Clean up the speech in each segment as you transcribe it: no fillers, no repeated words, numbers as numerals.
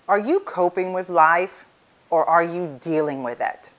Are you coping with life or are you dealing with it?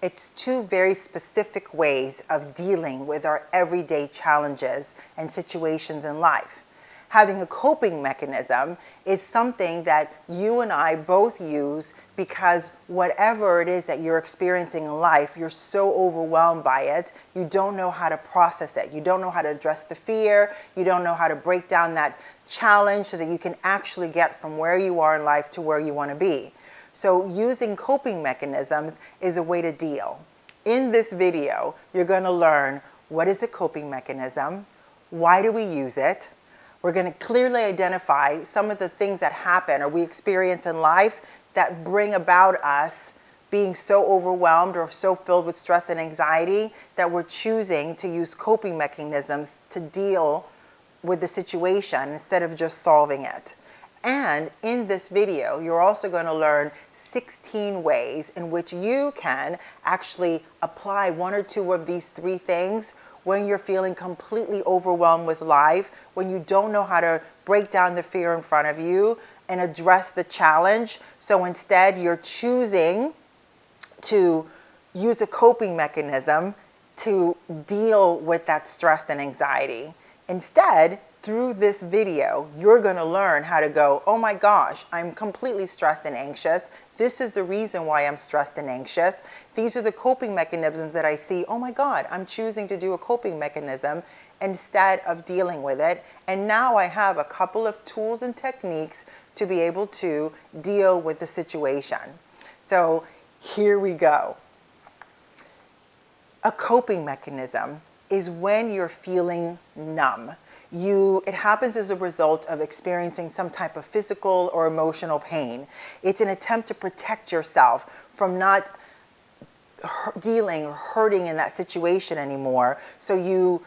It's two very specific ways of dealing with our everyday challenges and situations in life. Having a coping mechanism is something that you and I both use because whatever it is that you're experiencing in life, you're so overwhelmed by it, you don't know how to process it. You don't know how to address the fear. You don't know how to break down that challenge so that you can actually get from where you are in life to where you want to be. So using coping mechanisms is a way to deal. In this video, you're going to learn what is a coping mechanism, why do we use it. We're going to clearly identify some of the things that happen or we experience in life that bring about us being so overwhelmed or so filled with stress and anxiety that we're choosing to use coping mechanisms to deal with the situation instead of just solving it. And in this video, you're also going to learn 16 ways in which you can actually apply one or two of these three things when you're feeling completely overwhelmed with life, when you don't know how to break down the fear in front of you and address the challenge. So instead, you're choosing to use a coping mechanism to deal with that stress and anxiety. Instead, through this video, you're going to learn how to go, oh my gosh, I'm completely stressed and anxious. This is the reason why I'm stressed and anxious. These are the coping mechanisms that I see. Oh my God, I'm choosing to do a coping mechanism instead of dealing with it. And now I have a couple of tools and techniques to be able to deal with the situation. So here we go. A coping mechanism is when you're feeling numb. It happens as a result of experiencing some type of physical or emotional pain. It's an attempt to protect yourself from not dealing or hurting in that situation anymore. So you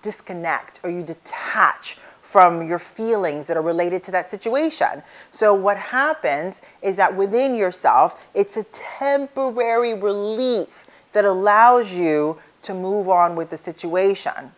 disconnect or you detach from your feelings that are related to that situation. So what happens is that within yourself, it's a temporary relief that allows you to move on with the situation.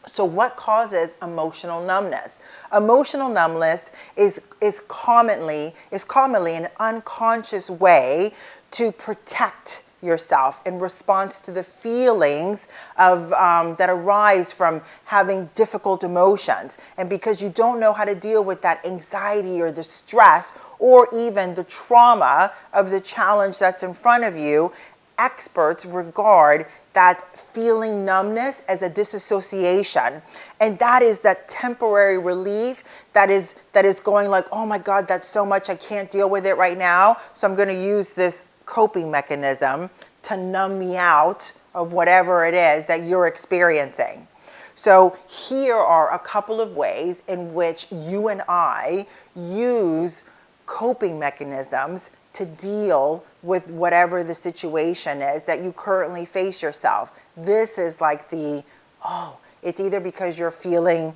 So what causes emotional numbness? Emotional numbness is commonly an unconscious way to protect yourself in response to the feelings of that arise from having difficult emotions. And because you don't know how to deal with that anxiety or the stress or even the trauma of the challenge that's in front of you, experts regard that feeling numbness as a disassociation. And that is that temporary relief that is going like, oh my God, that's so much, I can't deal with it right now. So I'm going to use this coping mechanism to numb me out of whatever it is that you're experiencing. So here are a couple of ways in which you and I use coping mechanisms to deal with whatever the situation is that you currently face yourself. This is like it's either because you're feeling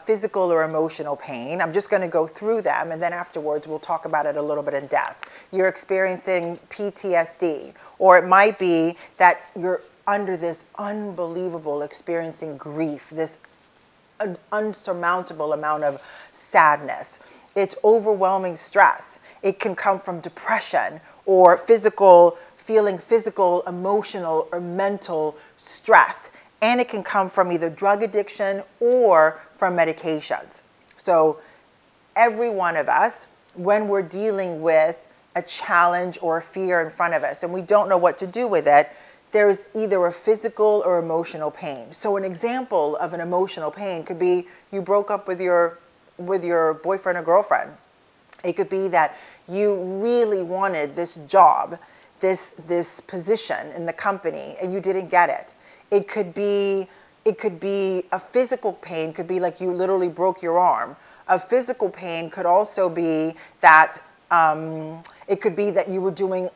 physical or emotional pain. I'm just going to go through them and then afterwards we'll talk about it a little bit in depth. You're experiencing PTSD, or it might be that you're under this unbelievable experiencing grief, this unsurmountable amount of sadness. It's overwhelming stress. It can come from depression or feeling physical, emotional, or mental stress. And it can come from either drug addiction or from medications. So every one of us, when we're dealing with a challenge or a fear in front of us and we don't know what to do with it, there's either a physical or emotional pain. So an example of an emotional pain could be you broke up with your boyfriend or girlfriend. It could be that you really wanted this job, this position in the company, and you didn't get it. It could be a physical pain, could be like you literally broke your arm. A physical pain could also be that it could be that you were doing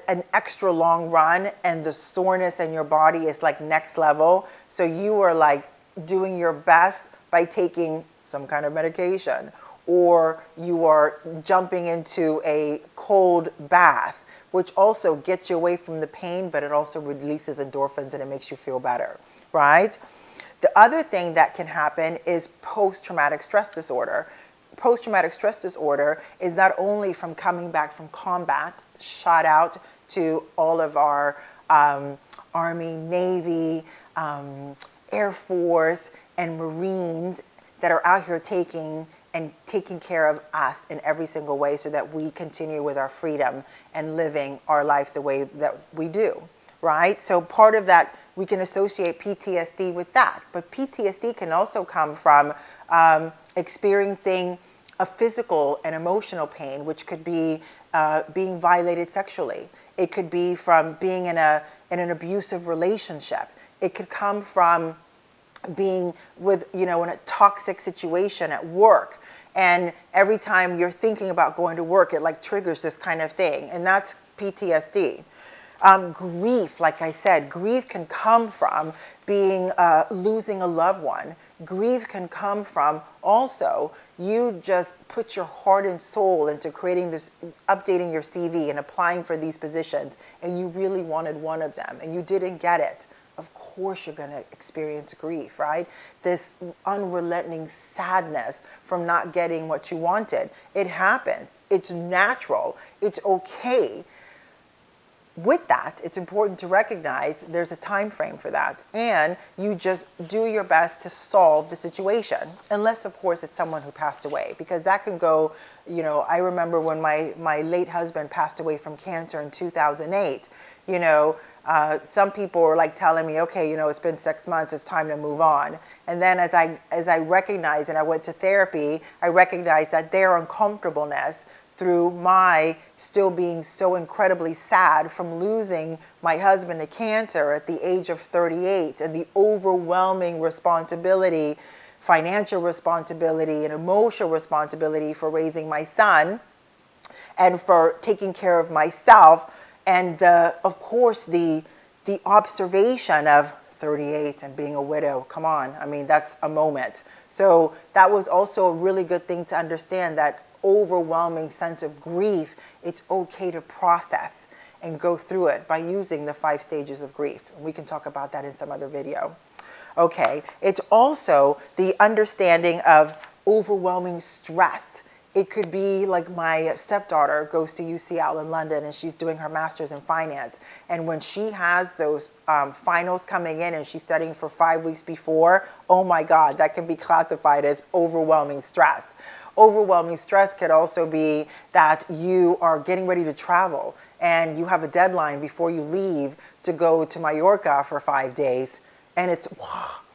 an extra long run and the soreness in your body is like next level. So you were like doing your best by taking some kind of medication, or you are jumping into a cold bath, which also gets you away from the pain, but it also releases endorphins and it makes you feel better, right? The other thing that can happen is post-traumatic stress disorder. post-traumatic stress disorder is not only from coming back from combat. Shout out to all of our Army, Navy, Air Force, and Marines that are out here taking care of us in every single way so that we continue with our freedom and living our life the way that we do, right? So part of that, we can associate PTSD with that. But PTSD can also come from experiencing a physical and emotional pain, which could be being violated sexually. It could be from being in an abusive relationship. It could come from being with, in a toxic situation at work. And every time you're thinking about going to work, it like triggers this kind of thing. And that's PTSD. Grief, like I said, grief can come from being losing a loved one. Grief can come from also you just put your heart and soul into creating this, updating your CV and applying for these positions, and you really wanted one of them and you didn't get it. Of course you're going to experience grief, right? This unrelenting sadness from not getting what you wanted. It happens. It's natural. It's okay. With that, it's important to recognize there's a time frame for that, and you just do your best to solve the situation, unless of course it's someone who passed away, because that can go, I remember when my late husband passed away from cancer in 2008, some people were like telling me, okay, it's been 6 months, it's time to move on. And then as I recognized, and I went to therapy, I recognized that their uncomfortableness through my still being so incredibly sad from losing my husband to cancer at the age of 38, and the overwhelming responsibility, financial responsibility and emotional responsibility for raising my son and for taking care of myself, and of course the observation of 38 and being a widow. Come on, I mean, that's a moment. So that was also a really good thing to understand, that overwhelming sense of grief, it's okay to process and go through it by using the 5 stages of grief. We can talk about that in some other video. Okay, it's also the understanding of overwhelming stress. It could be like my stepdaughter goes to UCL in London and she's doing her master's in finance. And when she has those finals coming in and she's studying for 5 weeks before, oh my God, that can be classified as overwhelming stress. Overwhelming stress could also be that you are getting ready to travel and you have a deadline before you leave to go to Mallorca for 5 days, and it's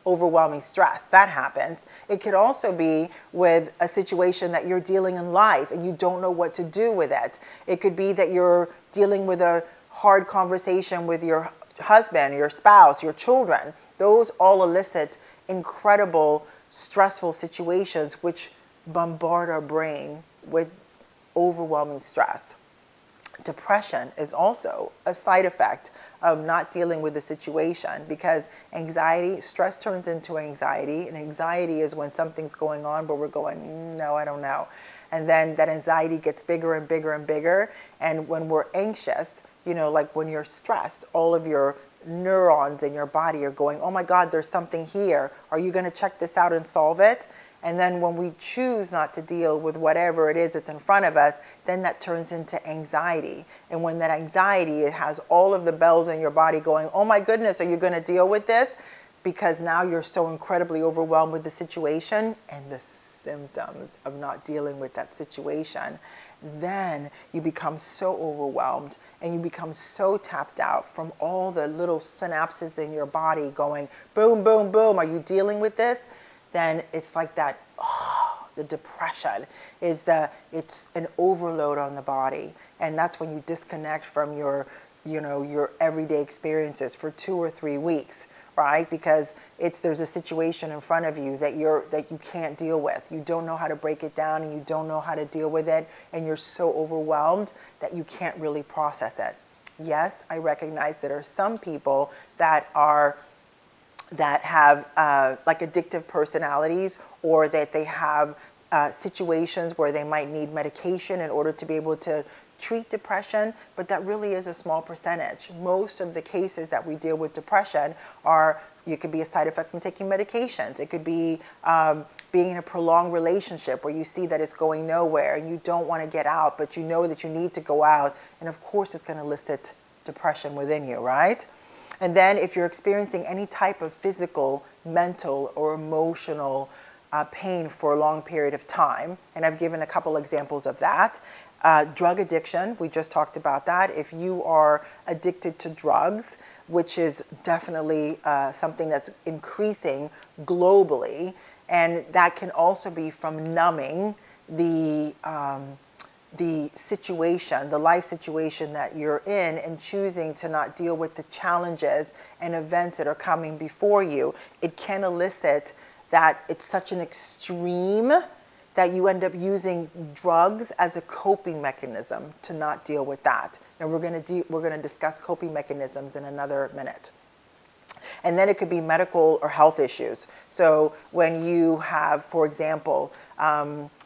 overwhelming stress. That happens. It could also be with a situation that you're dealing in life and you don't know what to do with it. It could be that you're dealing with a hard conversation with your husband, your spouse, your children. Those all elicit incredible stressful situations which bombard our brain with overwhelming stress. Depression is also a side effect of not dealing with the situation, because stress turns into anxiety, and anxiety is when something's going on but we're going, no, I don't know. And then that anxiety gets bigger and bigger and bigger, and when we're anxious, like when you're stressed, all of your neurons in your body are going, oh my God, there's something here. Are you going to check this out and solve it? And then when we choose not to deal with whatever it is that's in front of us, then that turns into anxiety. And when that anxiety, it has all of the bells in your body going, oh my goodness, are you going to deal with this? Because now you're so incredibly overwhelmed with the situation and the symptoms of not dealing with that situation. Then you become so overwhelmed and you become so tapped out from all the little synapses in your body going boom, boom, boom. Are you dealing with this? Then it's like that, the depression it's an overload on the body. And that's when you disconnect from your everyday experiences for 2 or 3 weeks, right? Because there's a situation in front of you that you can't deal with. You don't know how to break it down and you don't know how to deal with it. And you're so overwhelmed that you can't really process it. Yes, I recognize there are some people that have like addictive personalities, or that they have situations where they might need medication in order to be able to treat depression, but that really is a small percentage. Most of the cases that we deal with depression you could be a side effect from taking medications. It could be being in a prolonged relationship where you see that it's going nowhere and you don't want to get out, but you know that you need to go out. And of course, it's going to elicit depression within you, right? And then if you're experiencing any type of physical, mental, or emotional pain for a long period of time, and I've given a couple examples of that. Drug addiction, we just talked about that. If you are addicted to drugs, which is definitely something that's increasing globally, and that can also be from numbing the situation, the life situation that you're in, and choosing to not deal with the challenges and events that are coming before you. It can elicit that it's such an extreme that you end up using drugs as a coping mechanism to not deal with that. And we're going to discuss coping mechanisms in another minute. And then it could be medical or health issues. So when you have, for example,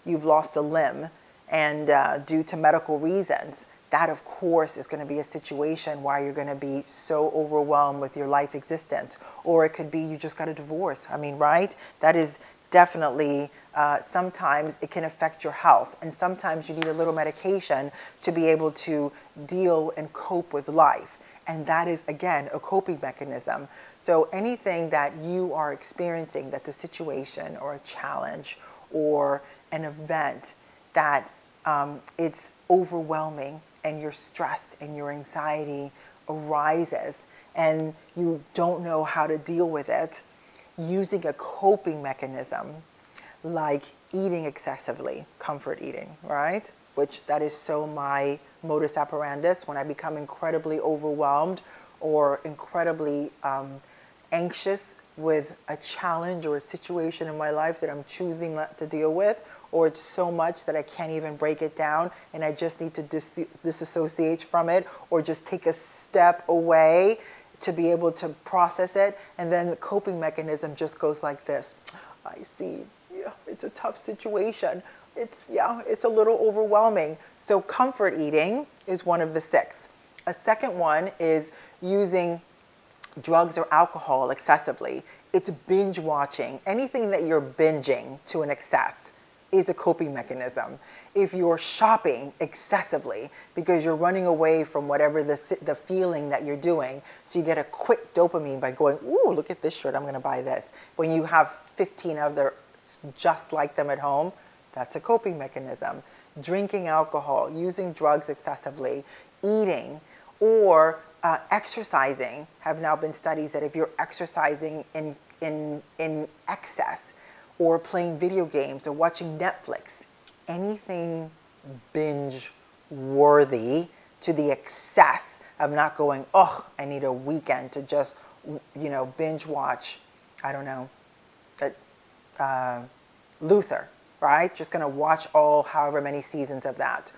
you've lost a limb, and due to medical reasons, that of course is going to be a situation why you're going to be so overwhelmed with your life existence. Or it could be you just got a divorce. I mean, right? That is definitely, sometimes it can affect your health. And sometimes you need a little medication to be able to deal and cope with life. And that is, again, a coping mechanism. So anything that you are experiencing that's a situation or a challenge or an event that it's overwhelming, and your stress and your anxiety arises and you don't know how to deal with it, using a coping mechanism like eating excessively, comfort eating, right? Which that is so my modus operandus when I become incredibly overwhelmed or incredibly anxious with a challenge or a situation in my life that I'm choosing not to deal with, or it's so much that I can't even break it down and I just need to disassociate from it, or just take a step away to be able to process it. And then the coping mechanism just goes like this. I see, yeah, it's a tough situation. It's a little overwhelming. So comfort eating is one of the 6. A second one is using drugs or alcohol excessively. It's binge watching. Anything that you're binging to an excess is a coping mechanism. If you're shopping excessively because you're running away from whatever the feeling that you're doing, so you get a quick dopamine by going, ooh, look at this shirt, I'm going to buy this. When you have 15 other just like them at home, that's a coping mechanism. Drinking alcohol, using drugs excessively, eating, or exercising. Have now been studies that if you're exercising in excess, or playing video games or watching Netflix, anything binge worthy to the excess of not going, oh, I need a weekend to just, binge watch, I don't know, Luther, right? Just going to watch all however many seasons of that.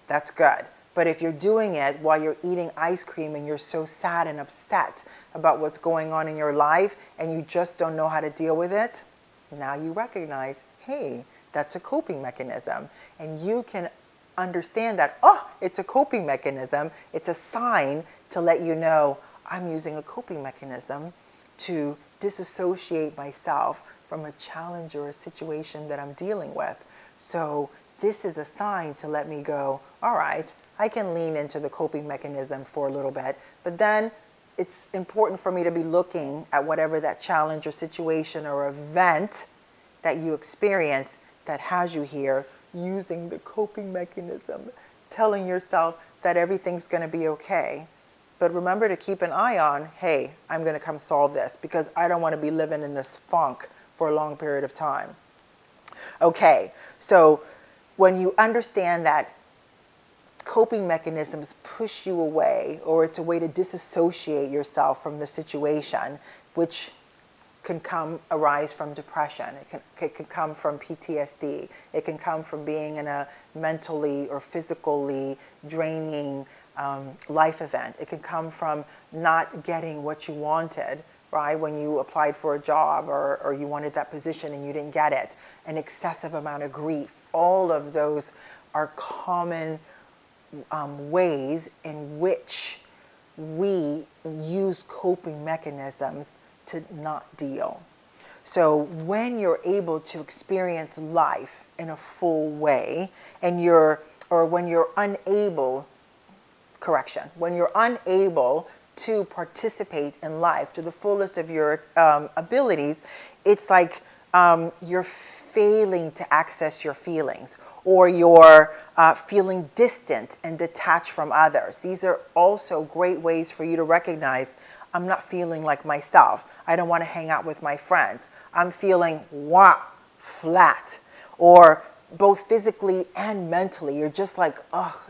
That's good. But if you're doing it while you're eating ice cream and you're so sad and upset about what's going on in your life and you just don't know how to deal with it, now you recognize, hey, that's a coping mechanism. And you can understand that, oh, it's a coping mechanism. It's a sign to let you know I'm using a coping mechanism to disassociate myself from a challenge or a situation that I'm dealing with. So this is a sign to let me go, all right, I can lean into the coping mechanism for a little bit, but then it's important for me to be looking at whatever that challenge or situation or event that you experience that has you here, using the coping mechanism, telling yourself that everything's going to be okay. But remember to keep an eye on, hey, I'm going to come solve this because I don't want to be living in this funk for a long period of time. Okay, so when you understand that coping mechanisms push you away, or it's a way to disassociate yourself from the situation, which can arise from depression. It can come from PTSD. It can come from being in a mentally or physically draining life event. It can come from not getting what you wanted, right? When you applied for a job or you wanted that position and you didn't get it. An excessive amount of grief. All of those are common ways in which we use coping mechanisms to not deal. So when you're able to experience life in a full way, and when you're unable, when you're unable to participate in life to the fullest of your abilities, it's like you're failing to access your feelings, or you're feeling distant and detached from others. These are also great ways for you to recognize, I'm not feeling like myself. I don't want to hang out with my friends. I'm feeling flat, or both physically and mentally. You're just like,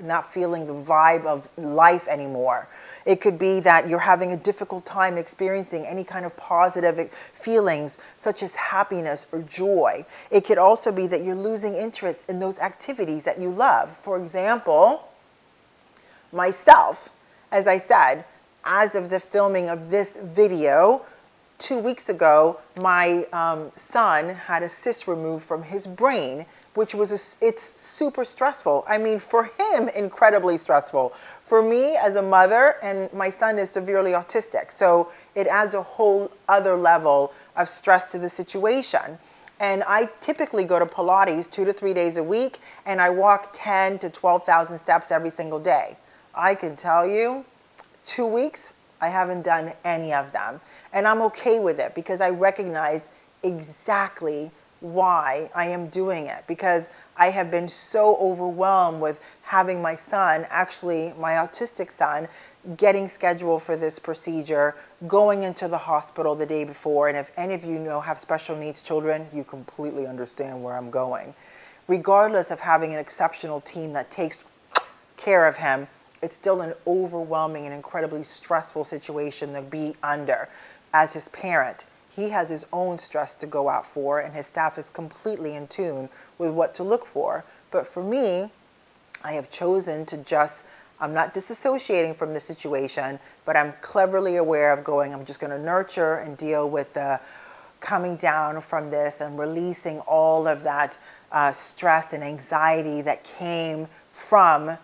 not feeling the vibe of life anymore. It could be that you're having a difficult time experiencing any kind of positive feelings, such as happiness or joy. It could also be that you're losing interest in those activities that you love. For example, myself, as I said, as of the filming of this video, 2 weeks ago, my son had a cyst removed from his brain, which it's super stressful. I mean, for him, incredibly stressful. For me, as a mother, and my son is severely autistic, so it adds a whole other level of stress to the situation. And I typically go to Pilates 2 to 3 days a week, and I walk 10 to 12,000 steps every single day. I can tell you, 2 weeks, I haven't done any of them. And I'm okay with it, because I recognize exactly why I am doing it, because I have been so overwhelmed with having my son, actually my autistic son, getting scheduled for this procedure, going into the hospital the day before. And if any of you have special needs children, you completely understand where I'm going. Regardless of having an exceptional team that takes care of him, it's still an overwhelming and incredibly stressful situation to be under as his parent. He has his own stress to go out for, and his staff is completely in tune with what to look for. But for me, I have chosen to I'm not disassociating from the situation, but I'm cleverly aware of I'm just going to nurture and deal with the coming down from this and releasing all of that stress and anxiety that came from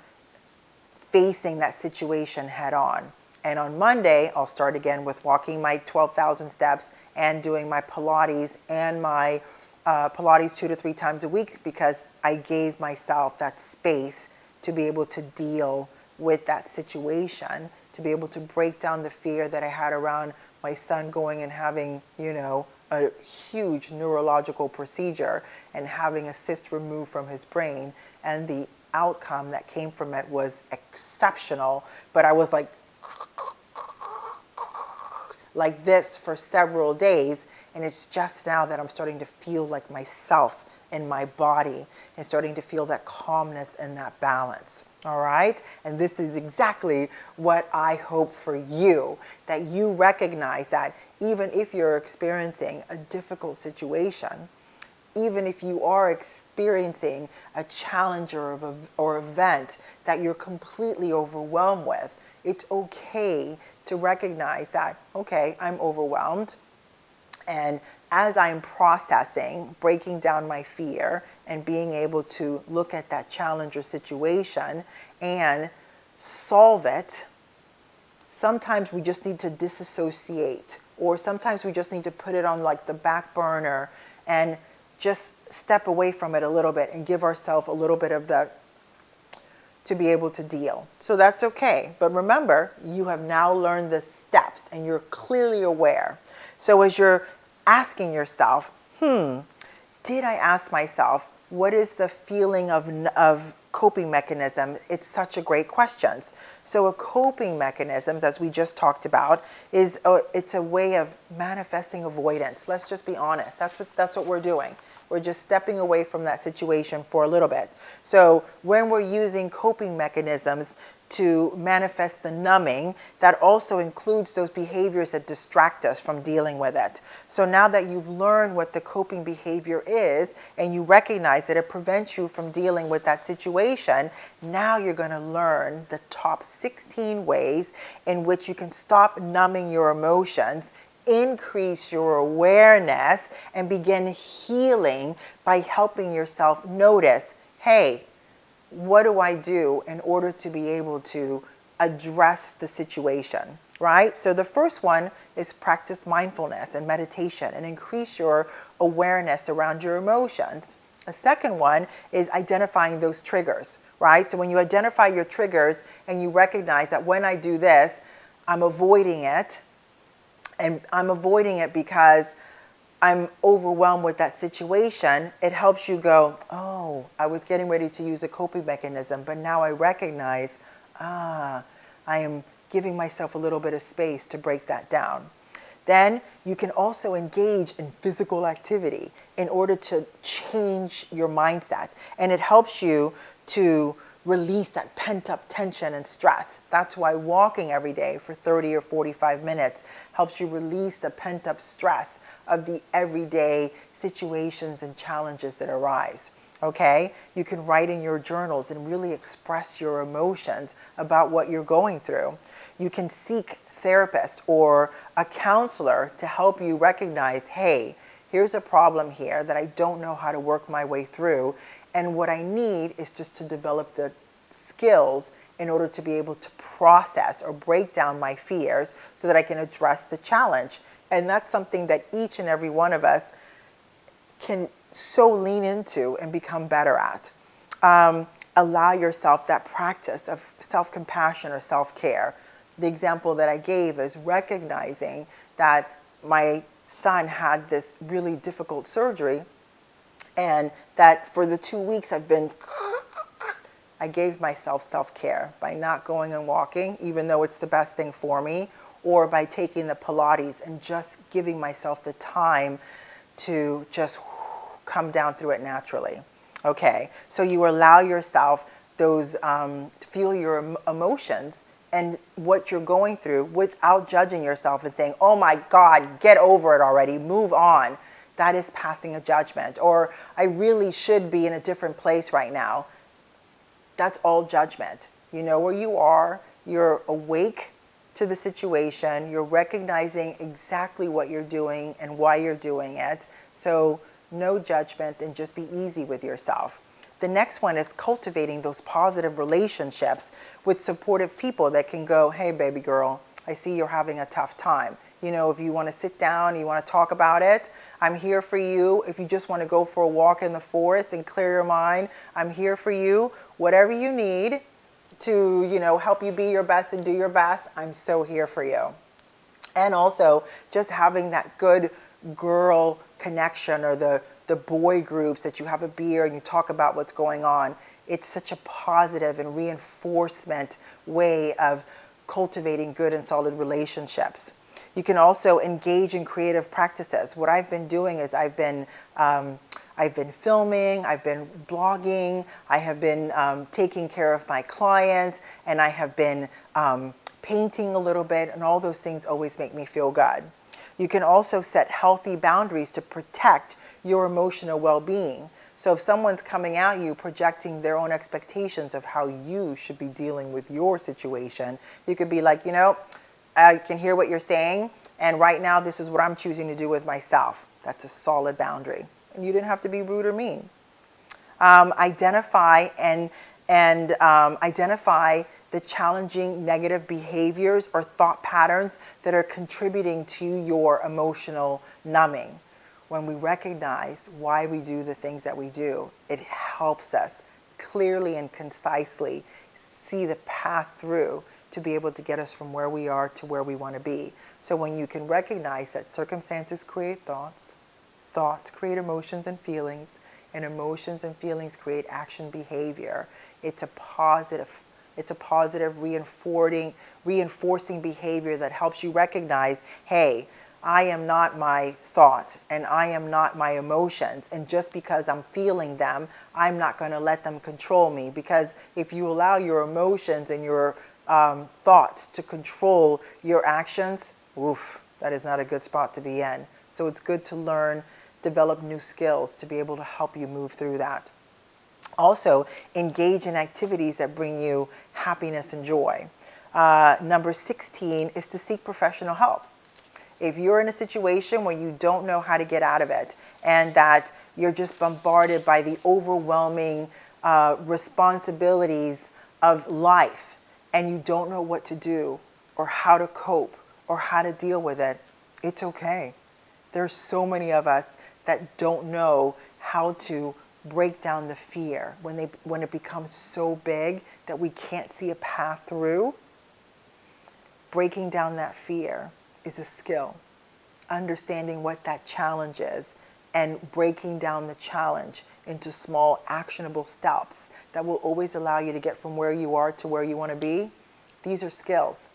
facing that situation head on. And on Monday, I'll start again with walking my 12,000 steps and doing my Pilates and my Pilates 2 to 3 times a week, because I gave myself that space to be able to deal with that situation, to be able to break down the fear that I had around my son going and having, a huge neurological procedure and having a cyst removed from his brain. And the outcome that came from it was exceptional, but I was like this for several days, and it's just now that I'm starting to feel like myself in my body and starting to feel that calmness and that balance. All right? And this is exactly what I hope for you, that you recognize that even if you're experiencing a difficult situation, even if you are experiencing a challenge or event that you're completely overwhelmed with, it's okay to recognize that, okay, I'm overwhelmed. And as I'm processing, breaking down my fear and being able to look at that challenge or situation and solve it, sometimes we just need to disassociate, or sometimes we just need to put it on like the back burner and just step away from it a little bit and give ourselves a little bit of that to be able to deal. So that's okay. But remember, you have now learned the steps and you're clearly aware. So as you're asking yourself, did I ask myself, what is the feeling of coping mechanism? It's such a great question. So a coping mechanism, as we just talked about, it's a way of manifesting avoidance. Let's just be honest. That's what we're doing. We're just stepping away from that situation for a little bit. So when we're using coping mechanisms to manifest the numbing, that also includes those behaviors that distract us from dealing with it. So now that you've learned what the coping behavior is and you recognize that it prevents you from dealing with that situation, now you're going to learn the top 16 ways in which you can stop numbing your emotions, increase your awareness, and begin healing by helping yourself notice, hey, what do I do in order to be able to address the situation? right? So the first one is practice mindfulness and meditation and increase your awareness around your emotions. The second one is identifying those triggers, right? So when you identify your triggers and you recognize that when I do this, I'm avoiding it, and I'm avoiding it because I'm overwhelmed with that situation, it helps you go, oh, I was getting ready to use a coping mechanism, but now I recognize, I am giving myself a little bit of space to break that down. Then you can also engage in physical activity in order to change your mindset. And it helps you to release that pent-up tension and stress. That's why walking every day for 30 or 45 minutes helps you release the pent-up stress of the everyday situations and challenges that arise. Okay? You can write in your journals and really express your emotions about what you're going through. You can seek therapist or a counselor to help you recognize, hey, here's a problem here that I don't know how to work my way through, and what I need is just to develop the skills in order to be able to process or break down my fears so that I can address the challenge. And that's something that each and every one of us can so lean into and become better at. Allow yourself that practice of self-compassion or self-care. The example that I gave is recognizing that my son had this really difficult surgery, and that for the 2 weeks I gave myself self-care by not going and walking, even though it's the best thing for me, or by taking the Pilates and just giving myself the time to just come down through it naturally. Okay, so you allow yourself those, feel your emotions and what you're going through without judging yourself and saying, oh my God, get over it already, move on. That is passing a judgment. Or I really should be in a different place right now. That's all judgment. You know where you are, you're awake to the situation, you're recognizing exactly what you're doing and why you're doing it. So no judgment, and just be easy with yourself. The next one is cultivating those positive relationships with supportive people that can go, hey, baby girl, I see you're having a tough time. You know, if you want to sit down, you want to talk about it, I'm here for you. If you just want to go for a walk in the forest and clear your mind, I'm here for you. Whatever you need to, you know, help you be your best and do your best, I'm so here for you. And also just having that good girl connection, or the boy groups that you have a beer and you talk about what's going on. It's such a positive and reinforcement way of cultivating good and solid relationships. You can also engage in creative practices. What I've been doing is I've been filming, I've been blogging, I have been taking care of my clients, and I have been painting a little bit, and all those things always make me feel good. You can also set healthy boundaries to protect your emotional well-being. So if someone's coming at you projecting their own expectations of how you should be dealing with your situation, you could be like, you know, I can hear what you're saying, and right now this is what I'm choosing to do with myself. That's a solid boundary. And you didn't have to be rude or mean. Identify the challenging negative behaviors or thought patterns that are contributing to your emotional numbing. When we recognize why we do the things that we do, it helps us clearly and concisely see the path through to be able to get us from where we are to where we want to be. So when you can recognize that circumstances create thoughts, thoughts create emotions and feelings, and emotions and feelings create action behavior, it's a positive reinforcing behavior that helps you recognize, hey, I am not my thoughts and I am not my emotions, and just because I'm feeling them, I'm not going to let them control me, because if you allow your emotions and your thoughts to control your actions, oof, that is not a good spot to be in. So it's good to learn, develop new skills to be able to help you move through that. Also, engage in activities that bring you happiness and joy. Number 16 is to seek professional help. If you're in a situation where you don't know how to get out of it, and that you're just bombarded by the overwhelming responsibilities of life, and you don't know what to do, or how to cope or how to deal with it, it's okay. There's so many of us that don't know how to break down the fear when it becomes so big that we can't see a path through. Breaking down that fear is a skill. Understanding what that challenge is and breaking down the challenge into small actionable steps that will always allow you to get from where you are to where you want to be. These are skills.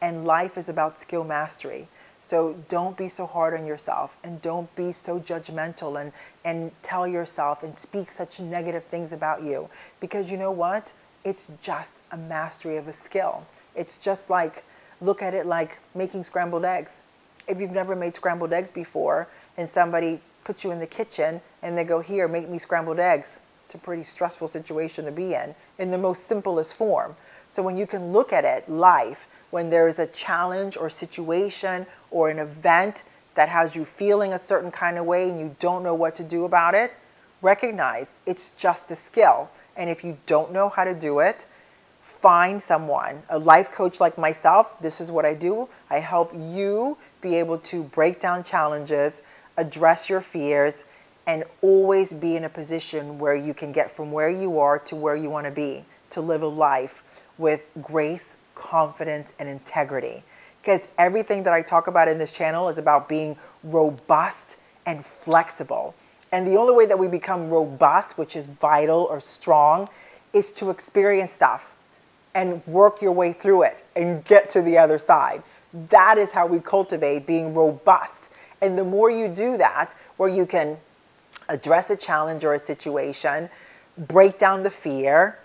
And life is about skill mastery. So don't be so hard on yourself and don't be so judgmental and tell yourself and speak such negative things about you. Because you know what? It's just a mastery of a skill. It's just like, look at it like making scrambled eggs. If you've never made scrambled eggs before and somebody puts you in the kitchen and they go, here, make me scrambled eggs. It's a pretty stressful situation to be in the most simplest form. So when you can look at it, life, when there is a challenge or situation or an event that has you feeling a certain kind of way and you don't know what to do about it, recognize it's just a skill. And if you don't know how to do it, find someone, a life coach like myself. This is what I do. I help you be able to break down challenges, address your fears, and always be in a position where you can get from where you are to where you want to be, to live a life with grace, confidence, and integrity. Because everything that I talk about in this channel is about being robust and flexible. And the only way that we become robust, which is vital or strong, is to experience stuff and work your way through it and get to the other side. That is how we cultivate being robust. And the more you do that, where you can address a challenge or a situation, break down the fear,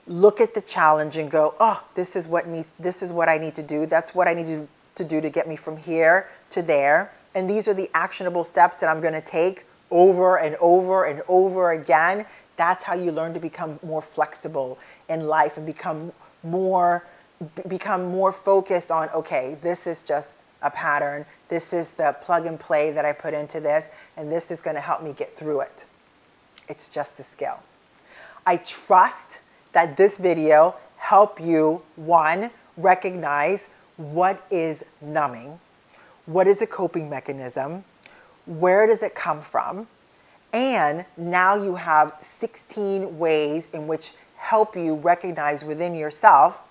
look at the challenge and go, oh, this is what I need to do. That's what I need to do to get me from here to there. And these are the actionable steps that I'm going to take over and over and over again. That's how you learn to become more flexible in life and become more focused on, okay, this is just a pattern. This is the plug and play that I put into this, and this is going to help me get through it. It's just a skill. I trust that this video help you, one, recognize what is numbing, what is a coping mechanism, where does it come from, and now you have 16 ways in which help you recognize within yourself,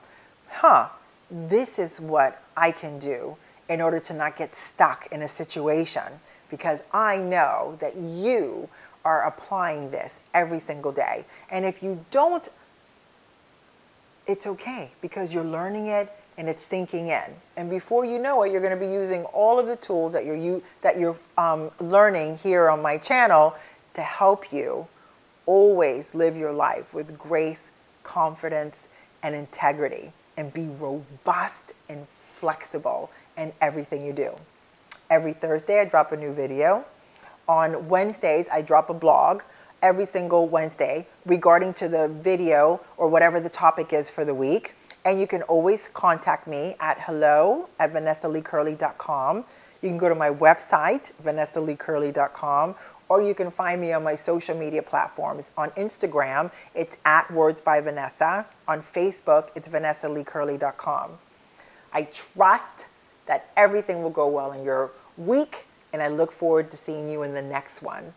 this is what I can do in order to not get stuck in a situation, because I know that you are applying this every single day. And if you don't, it's okay, because you're learning it and it's sinking in. And before you know it, you're going to be using all of the tools that you're learning here on my channel to help you always live your life with grace, confidence, and integrity, and be robust and flexible in everything you do. Every Thursday, I drop a new video. On Wednesdays, I drop a blog every single Wednesday regarding to the video or whatever the topic is for the week. And you can always contact me at hello@vanessaleecurley.com. You can go to my website, vanessaleecurley.com, or you can find me on my social media platforms. On Instagram, it's @wordsbyvanessa. On Facebook, it's vanessaleecurley.com. I trust that everything will go well in your week, and I look forward to seeing you in the next one.